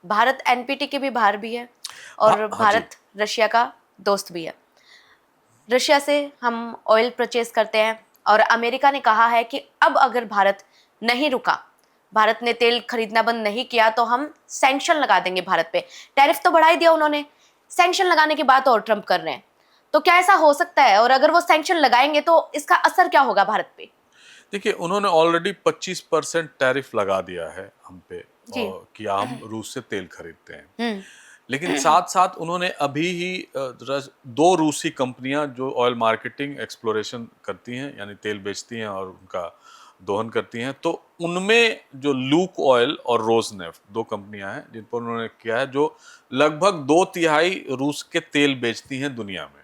Bharat NPT के भी बाहर भी है और हाँ भारत रशिया का दोस्त भी है। रशिया से हम ऑयल परचेज करते हैं और अमेरिका ने कहा है कि अब अगर भारत नहीं रुका, भारत ने तेल खरीदना बंद नहीं किया तो हम सैंक्शन लगा देंगे भारत पे। टैरिफ तो बढ़ा ही दिया उन्होंने, सैंक्शन लगाने की बात और ट्रम्प कर रहे हैं। तो क्या ऐसा हो सकता है? और अगर वो सैंक्शन लगाएंगे तो इसका असर क्या होगा भारत पे? देखिए, उन्होंने ऑलरेडी 25% टैरिफ लगा दिया है हम पे जी। और कि हम रूस से तेल खरीदते हैं। लेकिन साथ साथ उन्होंने अभी ही दो रूसी कंपनियां जो ऑयल मार्केटिंग एक्सप्लोरेशन करती हैं, यानी तेल बेचती हैं और उनका दोहन करती हैं, तो उनमें जो लूक ऑयल और रोजनेफ्ट दो कंपनियां हैं जिन पर उन्होंने किया है, जो लगभग 2/3 रूस के तेल बेचती हैं दुनिया में।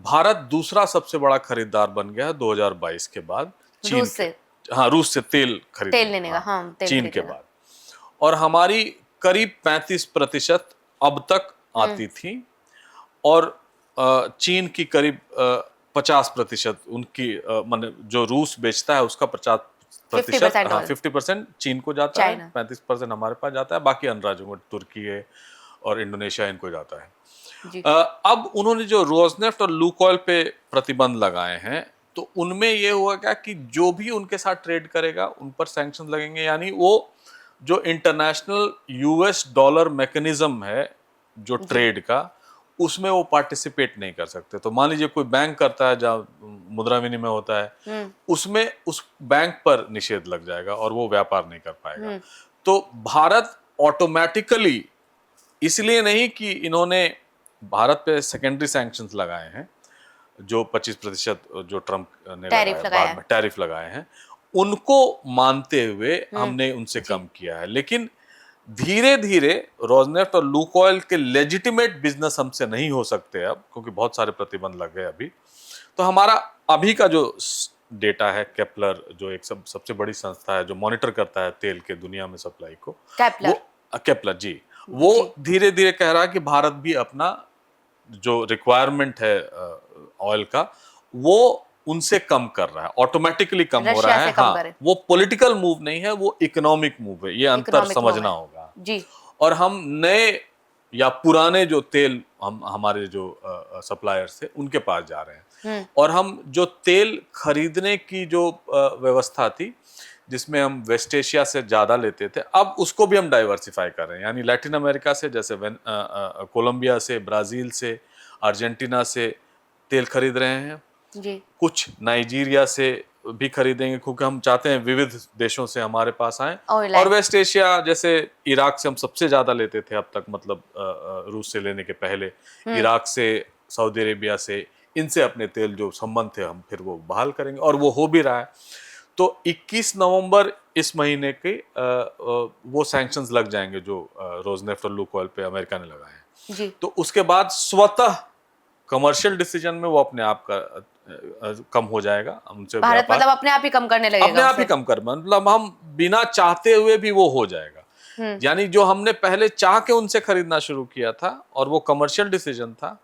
भारत दूसरा सबसे बड़ा खरीदार बन गया है 2022 के बाद, चीन रूस के। से हाँ, रूस से तेल तेल खरीदने, लेने का, हाँ, तेल चीन के खरीदने का। बाद। और हमारी करीब 35% अब तक आती थी और चीन की करीब 50% उनकी माने जो रूस बेचता है उसका 50%, 50% हाँ, ऑयल 50% चीन को जाता है, चाइना। 35% हमारे पास जाता है, बाकी अन्य राज्यों को, तुर्की है और इंडोनेशिया, इनको जाता है। जी। अब उन्होंने जो रोजनेफ्ट और लुकोइल पे प्रतिबंध लगाए हैं, तो उनमें ये हुआ क्या कि जो भी उनके साथ ट्रेड करेगा उन पर सैंक्शन लगेंगे, यानी वो जो इंटरनेशनल यूएस डॉलर मैकेनिज्म है जो जी। ट्रेड का, उसमें वो पार्टिसिपेट नहीं कर सकते। तो मान लीजिए कोई बैंक करता है जहाँ मुद्रा विनिमय होता है, उसमें उस बैंक पर निषेध लग जाएगा और वो व्यापार नहीं कर पाएगा। तो भारत ऑटोमेटिकली, इसलिए नहीं कि इन्होंने भारत पे सेकेंडरी सैंक्शंस लगाए हैं, जो 25% जो ट्रम्प ने टैरिफ लगाया लगाया बाद है। में टैरिफ लगाए हैं, उनको मानते हुए हमने उनसे जी। कम किया है। लेकिन धीरे धीरे रोजनेफ्ट और लुकोइल के लेजिटिमेट बिजनेस हमसे नहीं हो सकते अब, क्योंकि बहुत सारे प्रतिबंध लग गए अभी। तो हमारा अभी का जो डेटा है, केपलर जो एक सबसे बड़ी संस्था है जो मॉनिटर करता है तेल के दुनिया में सप्लाई को, वो कैपलर। केपलर जी, वो जी। धीरे धीरे कह रहा है कि भारत भी अपना जो रिक्वायरमेंट है ऑयल का, वो उनसे कम कर रहा है, ऑटोमेटिकली कम हो रशिया रहा है। से कम हाँ, करे। वो पॉलिटिकल मूव नहीं है, वो इकोनॉमिक मूव है, ये अंतर इकोनॉमिक मूव समझना है। होगा। जी। और हम नए या पुराने जो तेल हमारे जो सप्लायर्स थे उनके पास जा रहे हैं, और हम जो तेल खरीदने की जो व्यवस्था थी जिसमें हम वेस्ट एशिया से ज़्यादा लेते थे, अब उसको भी हम डाइवर्सिफाई कर रहे हैं, यानी लैटिन अमेरिका से, जैसे कोलंबिया से, ब्राज़ील से, अर्जेंटीना से तेल खरीद रहे हैं, जी। कुछ नाइजीरिया से भी खरीदेंगे, क्योंकि हम चाहते हैं विविध देशों से हमारे पास आए। ऑयल और आए। वेस्ट एशिया, जैसे इराक से हम सबसे ज़्यादा लेते थे अब तक, मतलब रूस से लेने के पहले इराक से, सऊदी अरेबिया से, इनसे अपने तेल जो संबंध थे हम फिर वो बहाल करेंगे, और वो हो भी रहा है। तो 21 नवंबर इस महीने के वो सैंक्शंस लग जाएंगे जो रोजनेफ्ट और लुकोइल पे अमेरिका ने लगाए हैं। जी। तो उसके बाद स्वतः कमर्शियल डिसीजन में वो अपने आप का कम हो जाएगा, उनसे भारत व्यापार मतलब अपने आप ही कम करने अपने लगेगा आप ही उसे। कम कर, मतलब हम बिना चाहते हुए भी वो हो जाएगा। यानी जो हमने पहले चाह के उनसे खरीदना शुरू किया था और वो कमर्शियल डिसीजन था,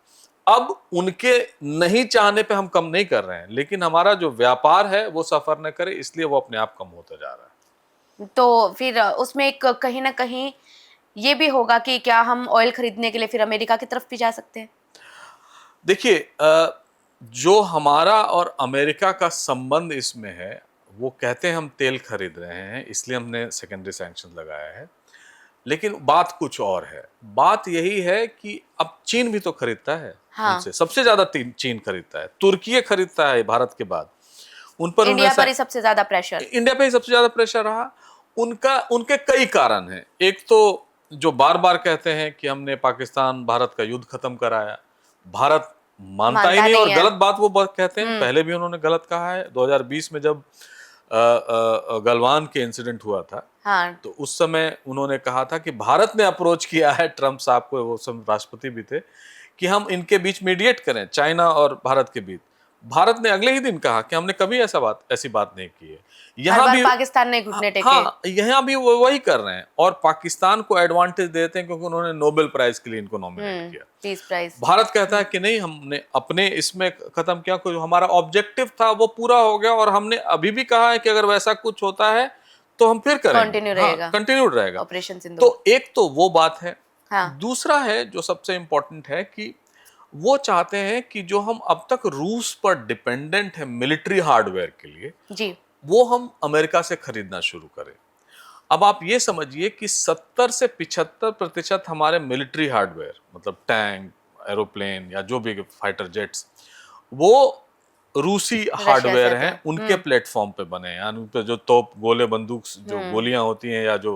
अब उनके नहीं चाहने पे हम कम नहीं कर रहे हैं, लेकिन हमारा जो व्यापार है वो सफर न करे, इसलिए वो अपने आप कम होता जा रहा है। तो फिर उसमें एक कहीं ना कहीं ये भी होगा कि क्या हम ऑयल खरीदने के लिए फिर अमेरिका की तरफ भी जा सकते हैं? देखिए, जो हमारा और अमेरिका का संबंध इसमें है, वो कहते हैं हम तेल खरीद रहे हैं इसलिए हमने सेकेंडरी सैंक्शन लगाया है, लेकिन बात कुछ और है। बात यही है कि अब चीन भी तो खरीदता है हाँ। उनसे, सबसे ज्यादा चीन खरीदता है, तुर्की खरीदता है भारत के बाद। उन पर इंडिया पर उन्होंने ही सबसे ज्यादा प्रेशर। इंडिया पे ही सबसे ज्यादा प्रेशर रहा। उनका उनके कई कारण हैं। एक तो जो बार बार कहते हैं कि हमने पाकिस्तान भारत का युद्ध खत्म कराया, भारत मानता ही मानता नहीं, और नहीं है। गलत बात वो कहते हैं। पहले भी उन्होंने गलत कहा है। 2020 में जब गलवान के इंसिडेंट हुआ था, हाँ। तो उस समय उन्होंने कहा था कि भारत ने अप्रोच किया है ट्रंप साहब को, वो समय राष्ट्रपति भी थे, कि हम इनके बीच मीडिएट करें, चाइना और भारत के बीच। भारत ने अगले ही दिन कहा कि हमने कभी ऐसी बात नहीं की है। हर यहाँ बार भी पाकिस्तान ने घुटने टेके। हाँ, यहाँ भी वो वही कर रहे हैं, और पाकिस्तान को एडवांटेज देते हैं क्योंकि उन्होंने नोबेल प्राइज के लिए इनको नॉमिनेट किया। Peace prize. भारत कहता है कि नहीं, हमने अपने इसमें खत्म किया, कोई हमारा ऑब्जेक्टिव था वो पूरा हो गया, और हमने अभी भी कहा है कि अगर वैसा कुछ होता है तो हम फिर करेंगे, कंटिन्यू रहेगा, कंटिन्यूड रहेगा। ऑपरेशन सिंदूर। तो एक तो वो बात है। हाँ दूसरा है जो सबसे इम्पोर्टेंट है कि वो चाहते हैं कि जो हम अब तक रूस पर डिपेंडेंट है मिलिट्री हार्डवेयर के लिए, जी वो हम अमेरिका से खरीदना शुरू करें। अब आप ये समझिए कि 70 से 75% हमारे मिलिट्री हार्डवेयर, मतलब टैंक, एरोप्लेन या जो भी फाइटर जेट्स, वो रूसी रशिया से हार्डवेयर आते हैं, हैं। उनके प्लेटफॉर्म पे बने हैं। यानी उन पे जो तोप, गोले, बंदूक, जो गोलियां होती हैं या जो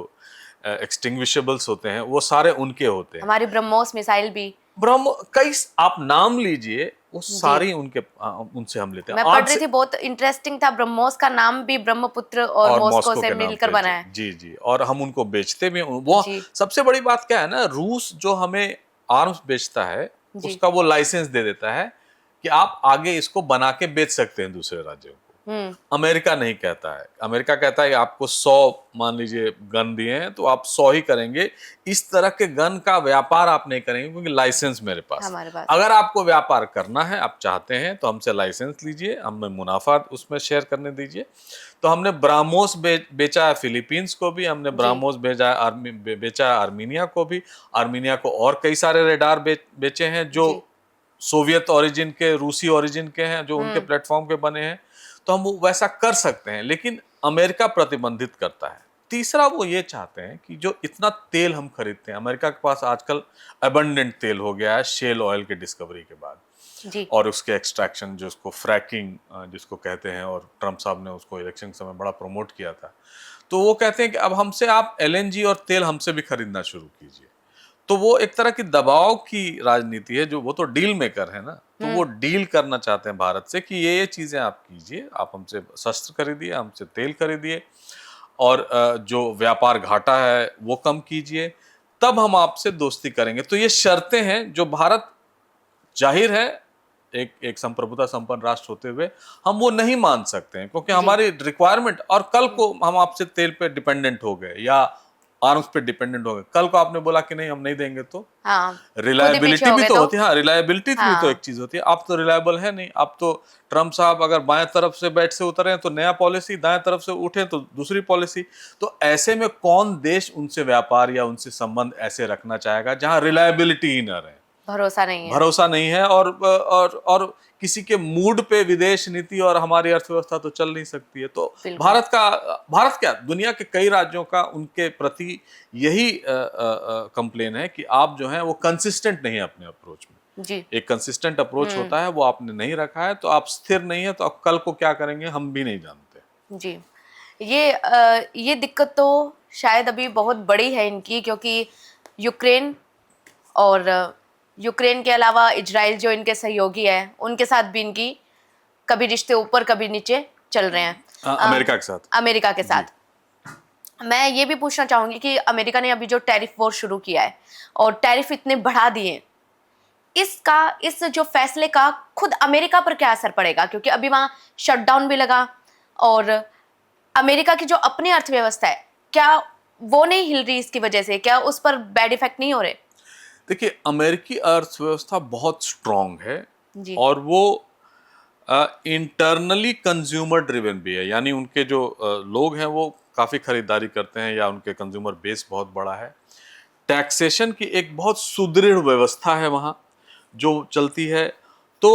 एक्सटिंग्विशेबल्स होते हैं, वो सारे उनके होते हैं। हमारी ब्रह्मोस मिसाइल भी। ब्रह्म कई आप नाम लीजिए, वो जी सारी उनके उनसे हम लेते हैं मैं आज पढ़ रही से। थी, बहुत इंटरेस्टिंग था। ब्रह्मोस का नाम भी ब्रह्मपुत्र और और मॉस्को मॉस्को से के नाम मिलकर पे, बना जी है। जी जी, और हम उनको बेचते भी हैं। वो जी सबसे बड़ी बात क्या है ना, रूस जो हमें आर्म्स बेचता है, जी उसका वो लाइसेंस दे देता है कि आप आगे इसको बना के बेच सकते हैं दूसरे राज्यों को। अमेरिका नहीं कहता है। अमेरिका कहता है कि आपको 100 मान लीजिए गन दिए हैं तो आप 100 ही करेंगे, इस तरह के गन का व्यापार आप नहीं करेंगे क्योंकि लाइसेंस मेरे पास है। हमारे पास है। अगर आपको व्यापार करना है, आप चाहते हैं, तो हमसे लाइसेंस लीजिए, हमें मुनाफा उसमें शेयर करने दीजिए। तो हमने ब्राह्मोस बेचा है फिलीपींस को भी, हमने जी ब्राह्मोस बेचा है आर्मीनिया को भी। आर्मीनिया को और कई सारे रेडार बेचे हैं जो जी सोवियत ओरिजिन के, रूसी ओरिजिन के हैं, जो उनके प्लेटफॉर्म पे बने हैं। तो हम वो वैसा कर सकते हैं, लेकिन अमेरिका प्रतिबंधित करता है। तीसरा, वो ये चाहते हैं कि जो इतना तेल हम खरीदते हैं, अमेरिका के पास आजकल अबंडेंट तेल हो गया है शेल ऑयल की डिस्कवरी के बाद, जी और उसके एक्सट्रैक्शन, जो उसको फ्रैकिंग जिसको कहते हैं, और ट्रम्प साहब ने उसको इलेक्शन के समय बड़ा प्रमोट किया था। तो वो कहते हैं कि अब हमसे आप एलएनजी और तेल हमसे भी खरीदना शुरू कीजिए। तो वो एक तरह की दबाव की राजनीति है, जो वो तो डील मेकर है ना, तो वो डील करना चाहते हैं भारत से कि ये चीजें आप कीजिए, आप हमसे शस्त्र खरीदिए, हमसे तेल खरीदिए, और जो व्यापार घाटा है वो कम कीजिए, तब हम आपसे दोस्ती करेंगे। तो ये शर्तें हैं जो भारत, जाहिर है एक एक संप्रभुता संपन्न राष्ट्र होते हुए हम वो नहीं मान सकते हैं, क्योंकि जी हमारी रिक्वायरमेंट, और कल को हम आपसे तेल पे डिपेंडेंट हो गए या आर्म्स पे डिपेंडेंट हो गए, कल को आपने बोला कि नहीं हम नहीं देंगे, तो हाँ खुद ही पीछे रिलायबिलिटी हो भी गए तो तो। होती है। हाँ, रिलायबिलिटी भी तो हाँ एक चीज होती है। आप तो रिलायबल है नहीं। आप तो ट्रम्प साहब अगर बाएं तरफ से बेड से उतरे तो नया पॉलिसी, दाएं तरफ से उठे तो दूसरी पॉलिसी। तो ऐसे में कौन देश उनसे व्यापार या उनसे संबंध ऐसे रखना चाहेगा जहां रिलायबिलिटी ही ना रहे, भरोसा नहीं है। भरोसा नहीं है, और किसी के मूड पे विदेश नीति और हमारी अर्थव्यवस्था तो चल नहीं सकती है। तो बिल्कुल भारत क्या, दुनिया के कई राज्यों का उनके प्रति यही कंप्लेन है कि आप जो है वो कंसिस्टेंट नहीं है अपने अप्रोच में। जी एक कंसिस्टेंट अप्रोच होता है, वो आपने नहीं रखा है, तो आप स्थिर नहीं है, तो आप कल को क्या करेंगे हम भी नहीं जानते। जी ये दिक्कत तो शायद अभी बहुत बड़ी है इनकी, क्योंकि यूक्रेन और यूक्रेन के अलावा इजराइल जो इनके सहयोगी है, उनके साथ भी इनकी कभी रिश्ते ऊपर कभी नीचे चल रहे हैं। अमेरिका के साथ, अमेरिका के साथ मैं ये भी पूछना चाहूंगी कि अमेरिका ने अभी जो टैरिफ वॉर शुरू किया है और टैरिफ इतने बढ़ा दिए, इस जो फैसले का खुद अमेरिका पर क्या असर पड़ेगा? क्योंकि अभी वहाँ शटडाउन भी लगा, और अमेरिका की जो अपनी अर्थव्यवस्था है, क्या वो नहीं हिल रही इसकी वजह से? क्या उस पर बैड इफेक्ट नहीं हो रहे? देखिए, अमेरिकी अर्थव्यवस्था बहुत स्ट्रांग है, जी और वो इंटरनली कंज्यूमर ड्रिवन भी है। यानी उनके जो लोग हैं वो काफ़ी खरीदारी करते हैं, या उनके कंज्यूमर बेस बहुत बड़ा है। टैक्सेशन की एक बहुत सुदृढ़ व्यवस्था है वहाँ जो चलती है। तो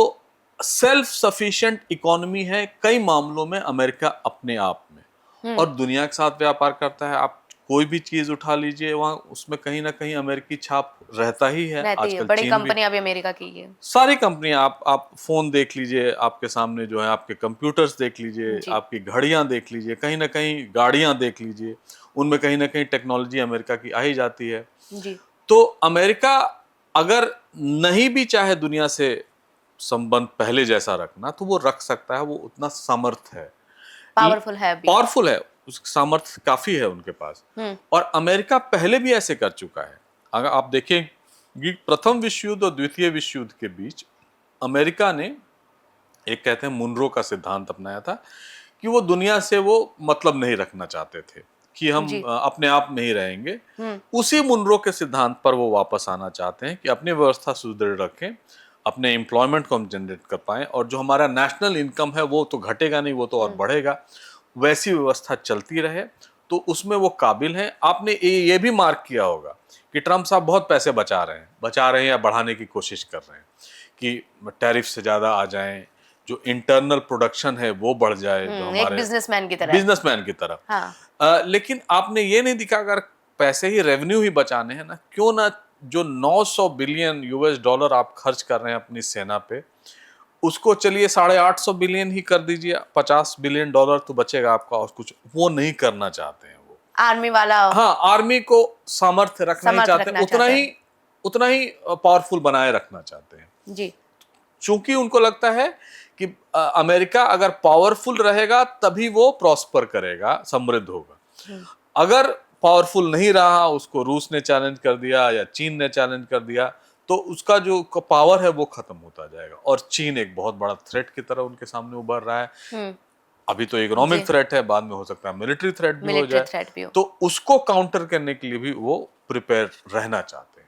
सेल्फ सफिशिएंट इकोनॉमी है कई मामलों में अमेरिका अपने आप में, और दुनिया के साथ व्यापार करता है। आप कोई भी चीज उठा लीजिए, वहाँ उसमें कहीं ना कहीं अमेरिकी छाप रहता ही है। रहती है, आजकल बड़ी चीन भी, कंपनियां भी अमेरिका की है। सारी कंपनियां, आप फोन देख लीजिए, आपके सामने जो है आपके कंप्यूटर्स देख लीजिए, जी आपकी घड़ियां देख लीजिए, कहीं ना कहीं गाड़ियां देख लीजिए, उनमें कहीं ना कहीं टेक्नोलॉजी अमेरिका की आ ही जाती है। जी तो अमेरिका अगर नहीं भी चाहे दुनिया से संबंध पहले जैसा रखना, तो वो रख सकता है, वो उतना समर्थ है, पावरफुल है अभी। पावरफुल है, उसकी सामर्थ्य काफी है उनके पास। और अमेरिका पहले भी ऐसे कर चुका है। अगर आप देखें कि प्रथम विश्व युद्ध और द्वितीय विश्व युद्ध के बीच अमेरिका ने एक, कहते हैं, मुनरो का सिद्धांत अपनाया था कि वो दुनिया से वो मतलब नहीं रखना चाहते थे, कि हम जी अपने आप में ही रहेंगे। उसी मुनरो के सिद्धांत पर वो वापस आना चाहते हैं कि अपनी व्यवस्था सुदृढ़ रखें, अपने एम्प्लॉयमेंट को हम जनरेट कर पाएं, और जो हमारा नेशनल इनकम है वो तो घटेगा नहीं, वो तो और बढ़ेगा, वैसी व्यवस्था चलती रहे। तो उसमें वो काबिल हैं। आपने ये भी मार्क किया होगा कि ट्रम्प साहब बहुत पैसे बचा रहे हैं या बढ़ाने की कोशिश कर रहे हैं कि टैरिफ से ज़्यादा आ जाएं, जो इंटरनल प्रोडक्शन है वो बढ़ जाए, जो एक हमारे बिजनेसमैन की तरह। बिजनेसमैन की तरह। हाँ। लेकिन आपने ये नहीं दिखा, अगर पैसे ही रेवेन्यू ही बचाने हैं ना, क्यों ना जो 900 बिलियन यूएस डॉलर आप खर्च कर रहे हैं अपनी सेना पे, उसको चलिए 850 बिलियन ही कर दीजिए, 50 बिलियन डॉलर तो बचेगा आपका। और कुछ वो नहीं करना चाहते हैं वो। आर्मी वाला। हाँ, आर्मी को सामर्थ्य रखना ही चाहते हैं, उतना ही पावरफुल बनाए रखना चाहते हैं जी। चूंकि उनको लगता है कि अमेरिका अगर पावरफुल रहेगा तभी वो प्रॉस्पर करेगा, समृद्ध होगा। अगर पावरफुल नहीं रहा, उसको रूस ने चैलेंज कर दिया या चीन ने चैलेंज कर दिया, तो उसका जो पावर है वो खत्म होता जाएगा। और चीन एक बहुत बड़ा थ्रेट की तरह उनके सामने उभर रहा है। अभी तो इकोनॉमिक थ्रेट है, बाद में हो सकता है मिलिट्री थ्रेट भी हो जाए, तो उसको काउंटर करने के लिए भी वो प्रिपेयर रहना चाहते हैं।